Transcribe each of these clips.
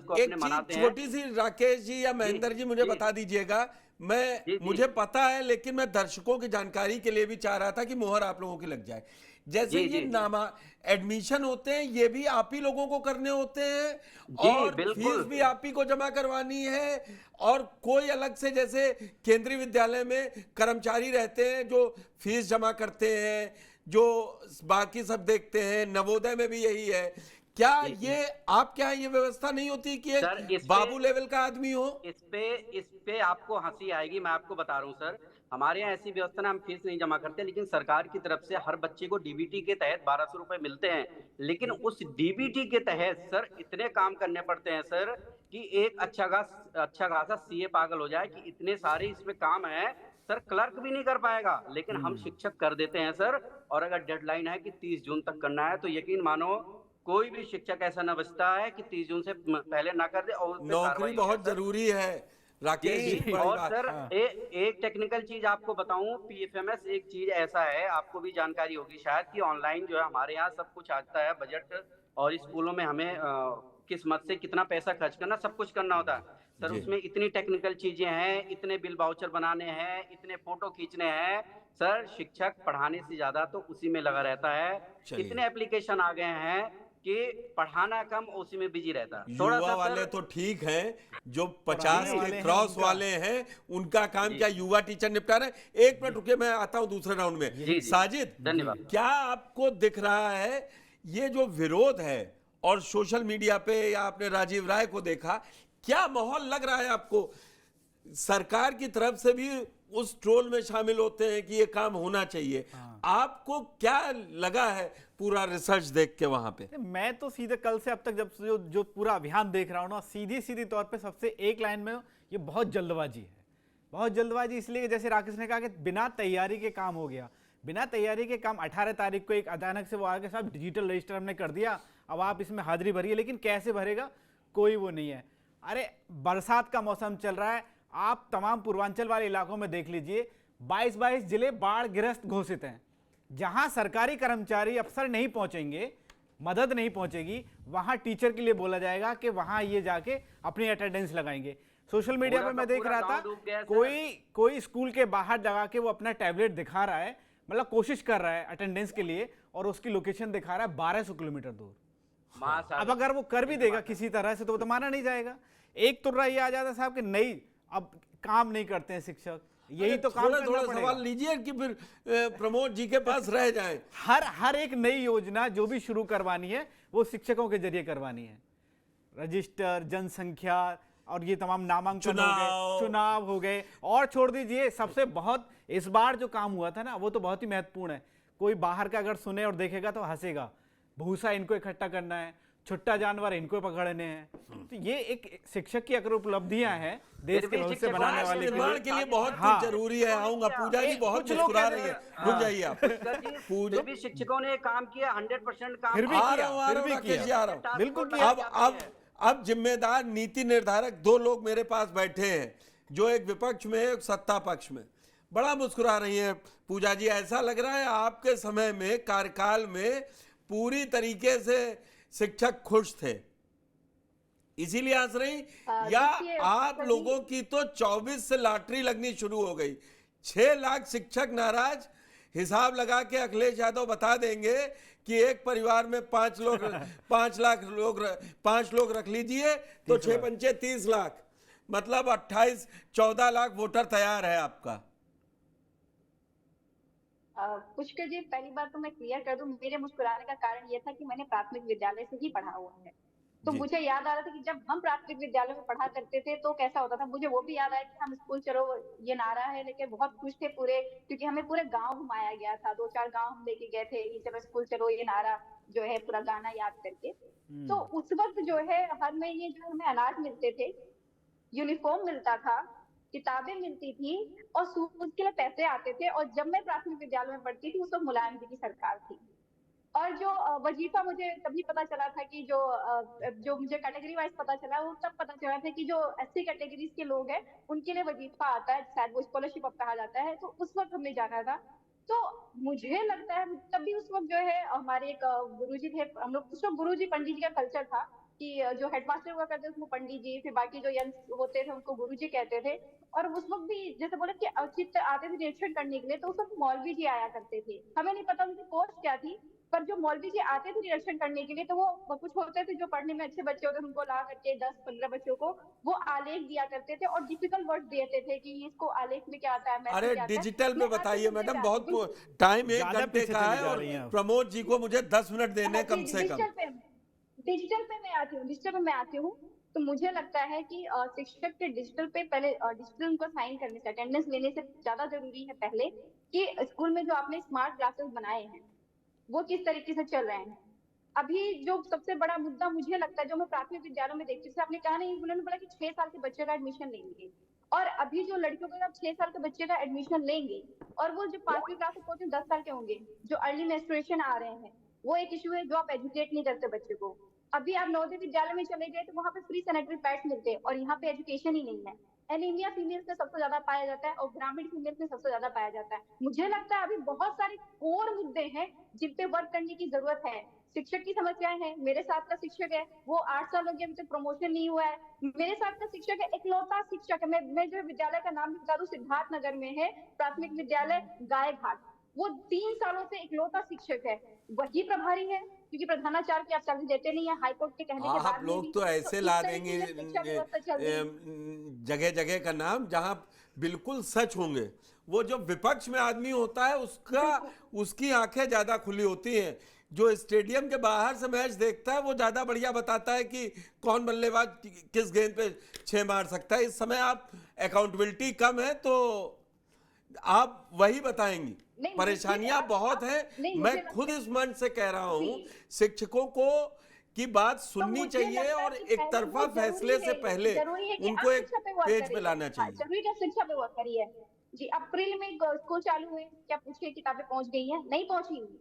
को एक अपने चीज मनाते हैं। छोटी सी राकेश जी या महेंद्र जी मुझे बता दीजिएगा, मुझे पता है लेकिन मैं दर्शकों की जानकारी के लिए भी चाह रहा था कि मोहर आप लोगों की लग जाए। जैसे जी ये जी नामा एडमिशन होते हैं ये भी आप ही लोगों को करने होते हैं जी और फीस बिल्कुल। भी आप ही को जमा करवानी है, और कोई अलग से जैसे केंद्रीय विद्यालय में कर्मचारी रहते हैं जो फीस जमा करते हैं, जो बाकी सब देखते हैं, नवोदय में भी यही है क्या? जी ये आप क्या ये व्यवस्था नहीं होती कि एक सर, बाबू लेवल का आदमी हो? इस पे आपको हंसी आएगी, मैं आपको बता रहा हूँ सर। हमारे यहाँ ऐसी व्यवस्था ना, हम फीस नहीं जमा करते, लेकिन सरकार की तरफ से हर बच्चे को डीबीटी के तहत 1200 रुपए मिलते हैं। लेकिन उस डीबीटी के तहत सर इतने काम करने पड़ते हैं सर, कि एक अच्छा खासा सीए पागल हो जाए कि इतने सारे इसमें काम है सर, क्लर्क भी नहीं कर पाएगा, लेकिन हम शिक्षक कर देते हैं सर। और अगर डेडलाइन है कि 30 जून तक करना है, तो यकीन मानो कोई भी शिक्षक ऐसा न बचता है कि 30 जून से पहले ना कर दे, और उस पे नौकरी कार्रवाई होती है बहुत सर। जरूरी है राकेश जी, जी, बड़ी और बात। सर एक टेक्निकल चीज आपको बताऊं, पीएफएमएस एक चीज ऐसा है, आपको भी जानकारी होगी शायद, कि ऑनलाइन जो है हमारे यहाँ सब कुछ आता है, बजट, और स्कूलों में हमें किस मत से कितना पैसा खर्च करना, सब कुछ करना होता है सर। जी उसमें इतनी टेक्निकल चीजें हैं, इतने बिल वाउचर बनाने हैं, इतने फोटो खींचने हैं सर, शिक्षक पढ़ाने से ज्यादा तो उसी में लगा रहता है। चलिए, इतने एप्लीकेशन आ गए हैं कि पढ़ाना कम, उसी में बिजी रहता है थोड़ा युवा सा वाले सर। तो ठीक हैं, जो पढ़ाने 50 के वाले हैं क्रॉस उनका। वाले हैं उनका काम जी क्या युवा टीचर निपटा रहे हैं? एक मिनट रुकिए, मैं आता हूं दूसरे राउंड में। जी जी साजिद, धन्यवाद। क्या आपको दिख रहा है ये जो विरोध है, और सोशल मीडिया पे या आपने राजीव राय को देखा, क्या माहौल लग रहा है आपको? सरकार की तरफ से भी उस ट्रोल में शामिल होते हैं कि ये काम होना चाहिए, आपको क्या लगा है पूरा रिसर्च देख के वहां पे? मैं तो सीधे कल से अब तक जब से जो पूरा अभियान देख रहा हूँ ना, सीधी सीधी तौर पे सबसे एक लाइन में ये बहुत जल्दबाजी है। बहुत जल्दबाजी इसलिए कि जैसे राकेश ने कहा कि बिना तैयारी के काम हो गया। बिना तैयारी के काम 18 तारीख को एक अचानक से वो आगे साहब डिजिटल रजिस्टर हमने कर दिया, अब आप इसमें हाजिरी भरिए, लेकिन कैसे भरेगा कोई वो नहीं है। अरे बरसात का मौसम चल रहा है, आप तमाम पूर्वांचल वाले इलाकों में देख लीजिए, 22 जिले बाढ़ ग्रस्त घोषित हैं। जहां सरकारी कर्मचारी अफसर नहीं पहुंचेंगे, मदद नहीं पहुंचेगी, वहां टीचर के लिए बोला जाएगा कि वहां ये जाके अपनी अटेंडेंस लगाएंगे। सोशल मीडिया पे मैं देख रहा था, कोई स्कूल के बाहर लगा के वो अपना टैबलेट दिखा रहा है, मतलब कोशिश कर रहा है अटेंडेंस के लिए, और उसकी लोकेशन दिखा रहा है 1200 किलोमीटर दूर। अब अगर वो कर भी देगा किसी तरह से, तो वो तो माना नहीं जाएगा। एक तुर्रा ये आ जाता है साहब कि नहीं, अब काम नहीं करते हैं शिक्षक, यही तो काम करना पड़ेगा। सवाल लीजिए कि फिर प्रमोद जी के पास रह जाएं। हर एक नई योजना जो भी शुरू करवानी है वो शिक्षकों के जरिए करवानी है। रजिस्टर, जनसंख्या, और ये तमाम नामांकन हो गए, चुनाव हो गए, और छोड़ दीजिए सबसे बहुत इस बार जो काम हुआ था ना, वो तो बहुत ही महत्वपूर्ण है। कोई बाहर का अगर सुने और देखेगा तो हंसेगा। भूसा इनको इकट्ठा करना है, छुट्टा जानवर इनको पकड़ने हैं। तो ये एक शिक्षक की अगर उपलब्धियां हैं देश के भविष्य बनाने वाले निर्माण के लिए बहुत कुछ जरूरी है। आऊंगा, पूजा जी बहुत मुस्कुरा रही है, रुक जाइए आप। पूजा भी शिक्षकों ने काम किया, 100% काम फिर भी किया, बिल्कुल किया। अब जिम्मेदार नीति निर्धारक दो लोग मेरे पास बैठे हैं, जो एक विपक्ष में एक सत्ता पक्ष में। बड़ा मुस्कुरा रही है पूजा जी, ऐसा लग रहा है आपके समय में, कार्यकाल में पूरी तरीके से शिक्षक खुश थे, इसीलिए हंस रही, या आप लोगों की तो 24 से लॉटरी लगनी शुरू हो गई? 6 लाख शिक्षक नाराज, हिसाब लगा के अखिलेश यादव बता देंगे कि एक परिवार में 5 लोग 5 लोग रख लीजिए तो 6 पंचे 30 लाख, मतलब 14 लाख वोटर तैयार है आपका। पुष्कर जी, पहली बात तो मैं क्लियर कर दूं, मेरे मुस्कुराने का कारण ये था कि मैंने प्राथमिक विद्यालय से ही पढ़ा हुआ है। तो मुझे याद आ रहा था कि जब हम प्राथमिक विद्यालय में पढ़ा करते थे तो कैसा होता था। मुझे वो भी याद आया कि हम स्कूल चलो ये नारा है लेके बहुत खुश थे पूरे, क्योंकि हमें पूरे गांव घुमाया गया था, 2-4 गांव हम लेके गए थे, ये चलो स्कूल चलो ये नारा जो है पूरा गाना याद करके। तो उस वक्त जो है हर महीने जो हमें अनाज मिलते थे, यूनिफॉर्म मिलता था, किताबें मिलती थी, और शूज के लिए पैसे आते थे। और जब मैं प्राथमिक विद्यालय में पढ़ती थी उस वक्त मुलायम जी की सरकार थी। और जो वजीफा मुझे तभी पता चला था कि जो मुझे कैटेगरी वाइज पता चला, वो तब पता चला था कि जो एससी कैटेगरीज के लोग हैं उनके लिए वजीफा आता है, शायद वो स्कॉलरशिप अब कहा जाता है। तो उस वक्त हमने जाना था। तो मुझे लगता है तभी उस वक्त जो है हमारे एक गुरुजी थे, हम लोग उस वक्त गुरुजी पंडित जी का कल्चर था। कि जो हेडमास्टर हुआ करते थे उसको पंडित जी, फिर बाकी जो यंग होते थे उनको गुरुजी कहते थे। और उस वक्त भी जैसे बोले कि औचित्य आते थे निरीक्षण करने के लिए, तो उस वक्त मौलवी जी आया करते थे। हमें नहीं पता उनकी पोस्ट क्या थी, पर जो मौलवी जी आते थे निरीक्षण करने के लिए, तो वो कुछ होते थे जो पढ़ने में अच्छे बच्चे होते थे, उनको ला करके 10-15 बच्चों को वो आलेख दिया करते थे और डिफिकल्ट वर्ड देते थे कि इसको आलेख में क्या आता है, मैथ में अरे क्या आता है। डिजिटल पे मैं आज बताइए भी मैडम, चाहती हूँ, बहुत बिल्कुल। टाइम 1 ज्यादा घंटे पीछे का चली है जा और रही हैं आप। प्रमोद जी को मुझे 10 मिनट देने कम से कम। डिजिटल पे मैं आती हूँ, डिजिटल पे मैं आती हूँ। तो मुझे लगता है कि शिक्षक के डिजिटल पे पहले डिजिटल उनको साइन करने से, अटेंडेंस लेने से ज्यादा जरूरी है पहले कि स्कूल में जो आपने स्मार्ट क्लासेस बनाए हैं वो किस तरीके से चल रहे हैं। अभी जो सबसे बड़ा मुद्दा मुझे लगता है, जो मैं प्राथमिक विद्यालयों में देखती हूँ, जैसे आपने कहा नहीं, उन्होंने बोला कि 6 साल के बच्चे का एडमिशन लेंगे, और अभी जो लड़कियों का 6 साल के बच्चे का एडमिशन लेंगे और वो जो 5वीं क्लास में पहुंचे 10 साल के होंगे, जो अर्ली मेंस्ट्रुएशन आ रहे हैं, वो एक इशू है जो आप एजुकेट नहीं करते बच्चे को। अभी आप नवोदय विद्यालय में चले गए तो वहाँ पे फ्री सैनिटरी पैड्स मिलते हैं, और यहाँ पे एजुकेशन ही नहीं है। एनीमिया फीमेल्स में सबसे ज्यादा पाया जाता है और ग्रामीण फीमेल्स में सबसे ज्यादा पाया जाता है। मुझे लगता है अभी बहुत सारे कोर मुद्दे हैं जिन पे वर्क करने की जरूरत है। शिक्षक की समस्याएं हैं। मेरे साथ का शिक्षक है, वो 8 साल हो गए, अभी तक प्रमोशन नहीं हुआ है। मेरे साथ का शिक्षक है, इकलौता शिक्षक है। मैं जो विद्यालय का नाम बता दूं, सिद्धार्थ नगर में है प्राथमिक विद्यालय गाय घाट। वो 3 सालों से इकलौता शिक्षक है, वही प्रभारी है, क्योंकि प्रधानाचार्य की आप सैलरी देते नहीं है हाईकोर्ट के कहने के आप बाद में लोग भी। तो तो ऐसे इस ला तरीके देंगे से शिक्षा व्यवस्था चल रही है। जगह जगह का नाम जहां बिल्कुल सच होंगे। वो जो विपक्ष में आदमी होता है उसकी आंखें ज्यादा खुली होती हैं। जो स्टेडियम के बाहर से मैच देखता है वो ज्यादा बढ़िया बताता है कि कौन बल्लेबाज किस गेंद पे 6 मार सकता है। इस समय आप अकाउंटेबिलिटी कम है तो आप वही बताएंगी। नहीं, परेशानियां बहुत हैं। नहीं, मैं मुझे खुद इस मंच से कह रहा हूं, जी। शिक्षकों को की बात तो सुननी मुझे चाहिए लगता है और कि एक पहले तरफा वो फैसले से पहले जरूरी है कि उनको आप एक शिक्षा पे वर्क पेज पे करिए। लाना हाँ, चाहिए। जरूरी है शिक्षा पे वर्क करिए। जी, अप्रैल में स्कूल चालू हुए, क्या पूछिए किताबें पहुंच गई हैं? नहीं पहुंची हुई।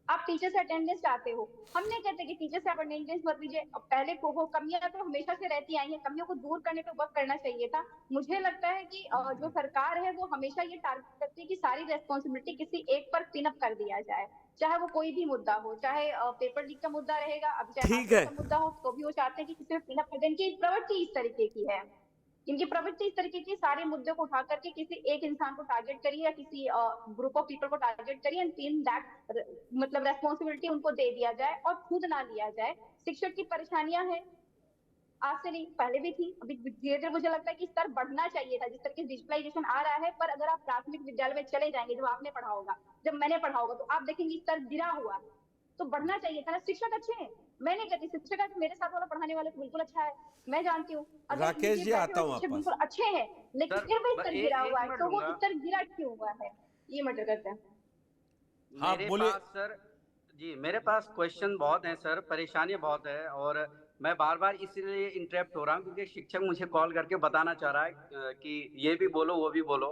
आप टीचर से अटेंडेंस चाहते हो, हम नहीं कहते कि टीचर से आप अटेंडेंस मत लीजिए। पहले को वो कमियां तो हमेशा से रहती आई हैं, कमियों को दूर करने पे वर्क करना चाहिए था। मुझे लगता है कि जो सरकार है वो हमेशा ये टारगेट करती है कि सारी रेस्पॉन्सिबिलिटी किसी एक पर पिन अप कर दिया जाए, चाहे वो कोई भी मुद्दा हो, चाहे पेपर लीक का मुद्दा रहेगा, अब चाहे ठीक हाथरस है, का मुद्दा हो, तो भी वो चाहते हैं कि किसी पे पिन अप कर दें। इनकी प्रवृत्ति इस तरीके की है। इनकी प्रवृत्ति इस तरीके की, सारे मुद्दों को उठा करके किसी एक इंसान को टारगेट करिए या किसी ग्रुप ऑफ पीपल को टारगेट करिए, एंड इन दैट मतलब रेस्पॉन्सिबिलिटी उनको दे दिया जाए और खुद ना लिया जाए। शिक्षक की परेशानियां हैं, आज से नहीं पहले भी थी, अभी धीरे धीरे मुझे लगता है कि स्तर बढ़ना चाहिए था जिस तरह से डिजिटलाइजेशन आ रहा है। पर अगर आप प्राथमिक विद्यालय में चले जाएंगे, जब आपने पढ़ा होगा, जब मैंने पढ़ा होगा, तो आप देखेंगे स्तर गिरा हुआ है। तो बढ़ना चाहिए था ना। शिक्षक अच्छे हैं, मैं नहीं कहती शिक्षक है, मेरे साथ वाला पढ़ाने वाले तो बिल्कुल अच्छा है, मैं जानती हूँ। अगर राकेश नीचे जी बैठे आता हुए हूं शिक्षक आप पास। बिल्कुल अच्छे हैं, लेकिन सर फिर भी स्तर गिरा एक हुआ है, मिनट तो वो लूंगा। स्तर गिरा क्यों हुआ है, ये मैटर करता है। हाँ मेरे बोलिए। पास सर, जी मेरे पास क्वेश्चन बहुत हैं सर, परेशानियां बहुत है, और मैं बार बार इसलिए इंटरप्ट हो रहा हूँ क्योंकि शिक्षक मुझे कॉल करके बताना चाह रहा है कि ये भी बोलो वो भी बोलो।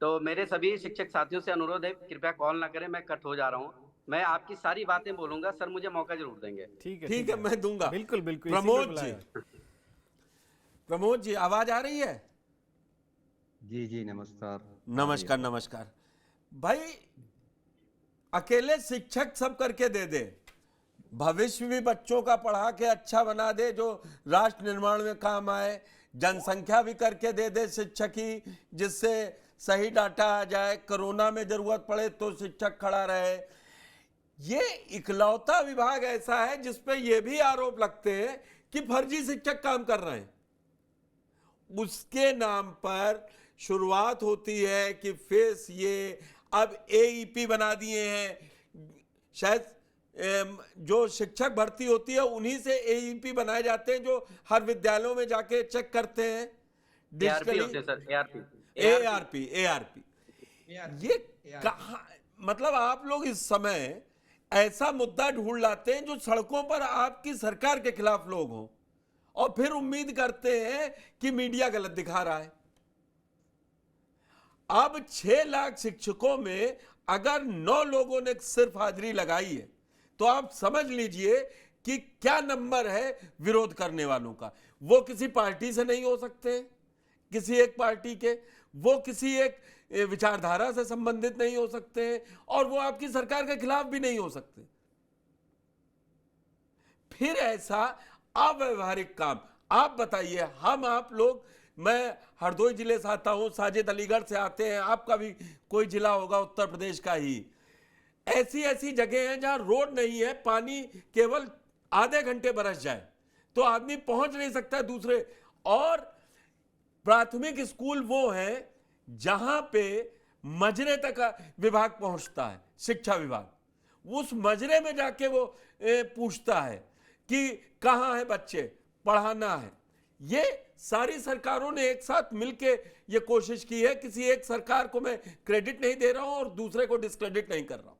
तो मेरे सभी शिक्षक साथियों से अनुरोध है, कृपया कॉल ना करें, मैं कट हो जा रहा हूँ। मैं आपकी सारी बातें बोलूंगा सर, मुझे मौका जरूर देंगे। ठीक है, ठीक है, मैं दूंगा। बिल्कुल बिल्कुल, इसी पे प्रमोद जी, बुलाया। प्रमोद जी आवाज आ रही है? जी जी नमस्कार। नमस्कार नमस्कार। भाई अकेले शिक्षक सब करके दे दे, भविष्य भी बच्चों का पढ़ा के अच्छा बना दे जो राष्ट्र निर्माण में काम आए, जनसंख्या भी करके दे दे शिक्षक ही, जिससे सही डाटा आ जाए, कोरोना में जरूरत पड़े तो शिक्षक खड़ा रहे। ये इकलौता विभाग ऐसा है जिसपे ये भी आरोप लगते हैं कि फर्जी शिक्षक काम कर रहे हैं। उसके नाम पर शुरुआत होती है कि फेस ये अब एईपी बना दिए हैं। शायद जो शिक्षक भर्ती होती है उन्हीं से एईपी बनाए जाते हैं जो हर विद्यालयों में जाके चेक करते हैं एआरपी डिजिटली। होते हैं सर, एआरपी एआरपी ये कहाँ, मतलब आप लोग इस समय ऐसा मुद्दा ढूंढ लाते हैं जो सड़कों पर आपकी सरकार के खिलाफ लोग हों, और फिर उम्मीद करते हैं कि मीडिया गलत दिखा रहा है। अब 6 लाख शिक्षकों में अगर 9 लोगों ने सिर्फ हाजिरी लगाई है तो आप समझ लीजिए कि क्या नंबर है विरोध करने वालों का। वो किसी पार्टी से नहीं हो सकते, किसी एक पार्टी के, वो किसी एक विचारधारा से संबंधित नहीं हो सकते, और वो आपकी सरकार के खिलाफ भी नहीं हो सकते। फिर ऐसा अव्यवहारिक काम। आप बताइए, हम आप लोग, मैं हरदोई जिले से आता हूं, साजिद अलीगढ़ से आते हैं, आपका भी कोई जिला होगा उत्तर प्रदेश का ही। ऐसी ऐसी जगह हैं जहां रोड नहीं है, पानी केवल आधे घंटे बरस जाए तो आदमी पहुंच नहीं सकता दूसरे। और प्राथमिक स्कूल वो है जहां पे मजरे तक विभाग पहुंचता है, शिक्षा विभाग। उस मजरे में जाके वो पूछता है कि कहां है बच्चे, पढ़ाना है। ये सारी सरकारों ने एक साथ मिलके ये कोशिश की है। किसी एक सरकार को मैं क्रेडिट नहीं दे रहा हूं और दूसरे को डिस्क्रेडिट नहीं कर रहा हूं।